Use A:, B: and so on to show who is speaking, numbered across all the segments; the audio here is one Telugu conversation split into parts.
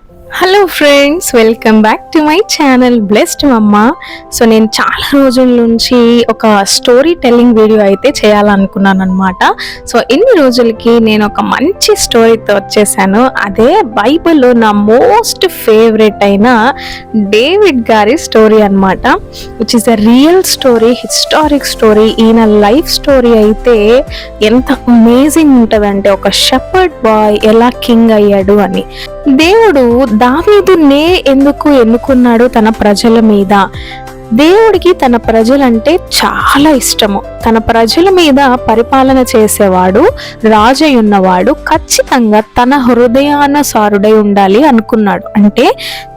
A: Hello friends, welcome back to my channel blessed మమ్మ. సో నేను చాలా రోజుల నుంచి ఒక స్టోరీ టెల్లింగ్ వీడియో అయితే చేయాలనుకున్నాను అనమాట. సో ఇన్ని రోజులకి నేను ఒక మంచి స్టోరీతో వచ్చేసాను. అదే బైబిల్లో నా మోస్ట్ ఫేవరెట్ అయిన డేవిడ్ గారి స్టోరీ అనమాట, which is a real story, historic story. ఈయన లైఫ్ స్టోరీ అయితే ఎంత అమేజింగ్ ఉంటుందంటే, ఒక షెపర్డ్ బాయ్ ఎలా కింగ్ అయ్యాడు అని. దేవుడు దావీదునే ఎందుకు ఎన్నుకున్నాడు తన ప్రజల మీద? దేవుడికి తన ప్రజలంటే చాలా ఇష్టము. తన ప్రజల మీద పరిపాలన చేసేవాడు, రాజై ఉన్నవాడు ఖచ్చితంగా తన హృదయానుసారుడై ఉండాలి అనుకున్నాడు. అంటే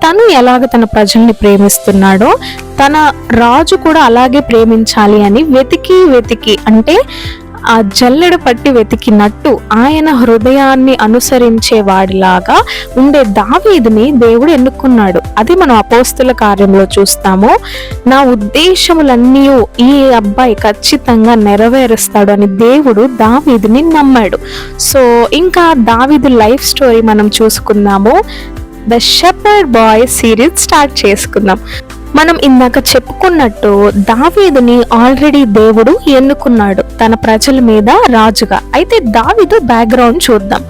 A: తను ఎలాగ తన ప్రజల్ని ప్రేమిస్తున్నాడో తన రాజు కూడా అలాగే ప్రేమించాలి అని వెతికి అంటే ఆ జల్లెడ పట్టి వెతికినట్టు ఆయన హృదయాన్ని అనుసరించే వాడిలాగా ఉండే దావీదుని దేవుడు ఎన్నుకున్నాడు. అది మనం అపోస్తుల కార్యంలో చూస్తాము. నా ఉద్దేశములన్నీ ఈ అబ్బాయి ఖచ్చితంగా నెరవేరుస్తాడు అని దేవుడు దావీదుని నమ్మాడు. సో ఇంకా దావీదు లైఫ్ స్టోరీ మనం చూసుకుందాము. The shepherd boy series start చేసుకుందాం. మనం ఇందాక చెప్పుకున్నట్టు దావీదుని ఆల్రెడీ దేవుడు ఎన్నుకున్నాడు తన ప్రజల మీద రాజుగా. అయితే దావీదు బ్యాక్గ్రౌండ్ చూద్దాం.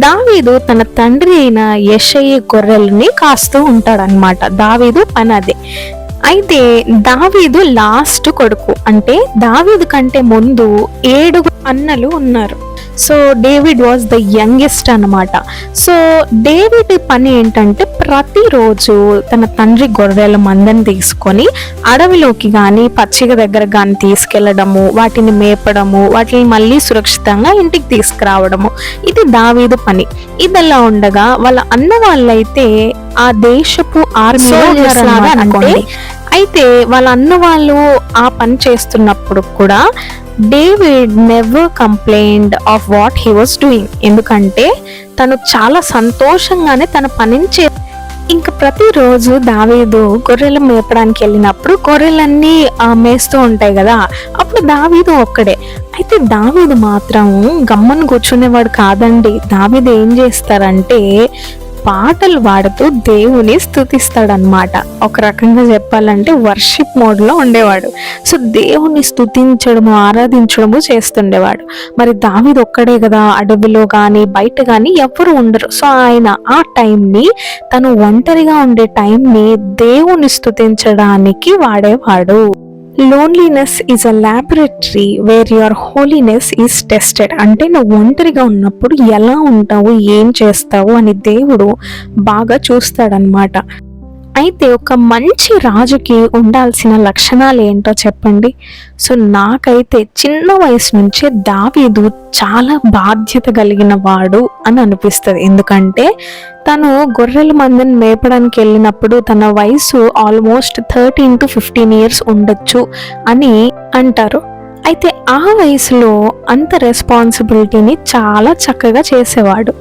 A: దావీదు తన తండ్రి అయిన యెషయి గొర్రెల్ని కాస్తూ ఉంటాడనమాట. దావీదు పని అదే. అయితే దావీదు లాస్ట్ కొడుకు. అంటే దావీదు కంటే ముందు 7 అన్నలు ఉన్నారు. So David was the youngest అన్నమాట. సో డేవిడ్ పని ఏంటంటే ప్రతిరోజు తన తండ్రి గొర్రెల మందని తీసుకొని అడవిలోకి కానీ పచ్చిక దగ్గర కానీ తీసుకెళ్లడము, వాటిని మేపడము, వాటిని మళ్ళీ సురక్షితంగా ఇంటికి తీసుకురావడము, ఇది దావీదు పని. ఇదలా ఉండగా వాళ్ళ అన్న వాళ్ళైతే ఆ దేశపు ఆర్మీలో అనుకోండి. అయితే వాళ్ళ అన్న వాళ్ళు ఆ పని చేస్తున్నప్పుడు కూడా David never complained of what he was doing. ఎందుకంటే తను చాలా సంతోషంగానే తన పనిని ఇంకా ప్రతిరోజు దావీదు గొర్రెలు మేపడానికి వెళ్ళినప్పుడు గొర్రెలన్నీ మేస్తూ ఉంటాయి కదా, అప్పుడు దావీదు ఒక్కడే. అయితే దావీదు మాత్రం గమ్మను కూర్చునేవాడు కాదండి. దావీదు ఏం చేస్తారంటే పాటలు పాడుతూ దేవుని స్తుతిస్తాడనమాట. ఒక రకంగా చెప్పాలంటే వర్షిప్ మోడ్లో ఉండేవాడు. సో దేవుని స్తుతించడము, ఆరాధించడము చేస్తుండేవాడు. మరి దావీదు ఒక్కడే కదా, అడవిలో కానీ బయట కానీ ఎవరు ఉండరు. సో ఆయన ఆ టైంని, తను ఒంటరిగా ఉండే టైంని దేవుని స్తుతించడానికి వాడేవాడు. Loneliness is a laboratory where your holiness is tested. అంటే నువ్వు ఒంటరిగా ఉన్నప్పుడు ఎలా ఉంటావు, ఏం చేస్తావు అని దేవుడు బాగా చూస్తాడనమాట. అయితే ఒక మంచి రాజుకి ఉండాల్సిన లక్షణాలు ఏంటో చెప్పండి. సో నాకైతే చిన్న వయసు నుంచే దావీదు చాలా బాధ్యత కలిగిన వాడు అని అనిపిస్తుంది. ఎందుకంటే తను గొర్రెల మందిని మేపడానికి వెళ్ళినప్పుడు తన వయసు ఆల్మోస్ట్ 13 to 15 years ఉండొచ్చు అని అంటారు. అయితే ఆ వయసులో అంత రెస్పాన్సిబిలిటీని చాలా చక్కగా చేసేవాడు.